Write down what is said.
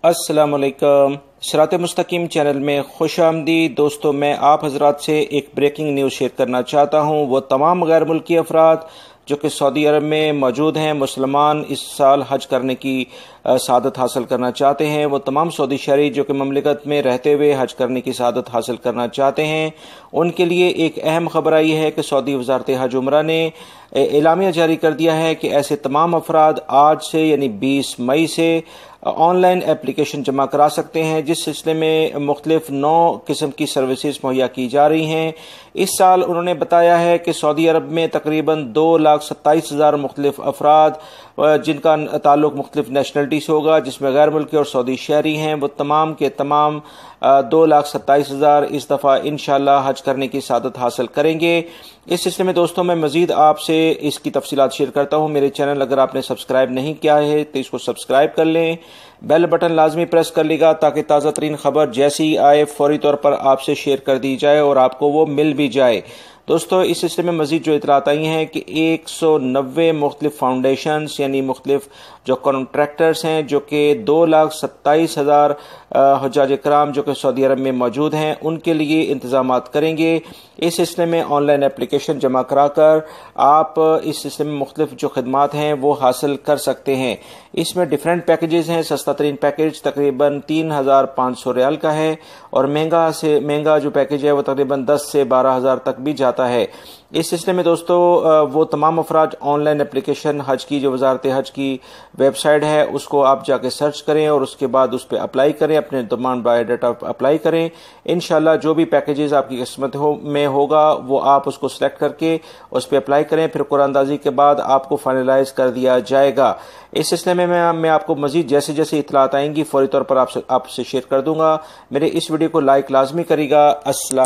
अस्सलाम वालेकुम। सिरात मुस्तकीम चैनल में खुश आमदीद। दोस्तों, मैं आप हजरात से एक ब्रेकिंग न्यूज़ शेयर करना चाहता हूँ। वो तमाम गैर मुल्की अफराद जो कि सऊदी अरब में मौजूद हैं, मुसलमान इस साल हज करने की सआदत हासिल करना चाहते हैं, वो तमाम सऊदी शहरी जो कि ममलिकत में रहते हुए हज करने की सआदत हासिल करना चाहते हैं, उनके लिए एक अहम खबर आई है कि सऊदी वजारत हज उमरा ने एलामिया जारी कर दिया है कि ऐसे तमाम अफराद आज से यानी 20 मई से ऑनलाइन एप्लीकेशन जमा करा सकते हैं, जिस सिलसिले में मुख्तलिफ 9 किस्म की सर्विसेज मुहैया की जा रही हैं। इस साल उन्होंने बताया है कि सऊदी अरब में तकरीबन 2,27,000 मुख्तलिफ अफराद जिनका ताल्लुक मुख्तलिफ नेशनलिटी से होगा, जिसमें गैर मुल्की और सऊदी शहरी हैं, वो तमाम के तमाम 2,27,000 इस दफ़ा इंशाअल्लाह हज करने की सआदत हासिल करेंगे। इस सिलसिले में दोस्तों मैं मजीद आपसे इसकी तफसीलात शेयर करता हूँ। मेरे चैनल अगर आपने सब्सक्राइब नहीं किया है तो इसको सब्सक्राइब कर लें, बेल बटन लाजमी प्रेस कर लेगा ताकि ताज़ा तरीन खबर जैसी ही आए फौरी तौर पर आपसे शेयर कर दी जाए और आपको वो मिल भी जाए। दोस्तों, इस सिलसिले में मजीद जो इतलात आई हैं कि 190 मुख्तलिफ फाउंडेशंस यानी मुख्तलिफ जो कॉन्ट्रैक्टर्स हैं जो कि 2,27,000 हुज्जाज इकराम जो कि सऊदी अरब में मौजूद हैं उनके लिए इंतजाम करेंगे। इस सिलसिले में ऑनलाइन एप्लीकेशन जमा कराकर आप इस सिलसिले में मुख्तलिफ जो खदमात हैं वो हासिल कर सकते हैं। इसमें डिफरेंट पैकेजेस हैं। सस्ता तरीन पैकेज तकरीबन 3,500 रियाल का है और महंगा से महंगा जो पैकेज है वो तकरीबन 10 से 12,000 तक भी जाता है। इस सिलसिले में दोस्तों वो तमाम अफराद ऑनलाइन एप्लीकेशन हज की जो वजारत हज की वेबसाइट है उसको आप जाके सर्च करें और उसके बाद उस पर अप्लाई करें, अपने तमाम बायोडाटा अप्लाई करें। इंशाल्लाह जो भी पैकेजेस आपकी किस्मत में होगा वो आप उसको सिलेक्ट करके उस पर अप्लाई करें, फिर कुरानदाजी के बाद आपको फाइनलाइज कर दिया जाएगा। इस सिलसिले में मैं आपको मजीद जैसे जैसे इतलात आएंगी फौरी तौर पर आपसे शेयर कर दूंगा। मेरे इस वीडियो को लाइक लाजमी करेगा। अस्सलाम।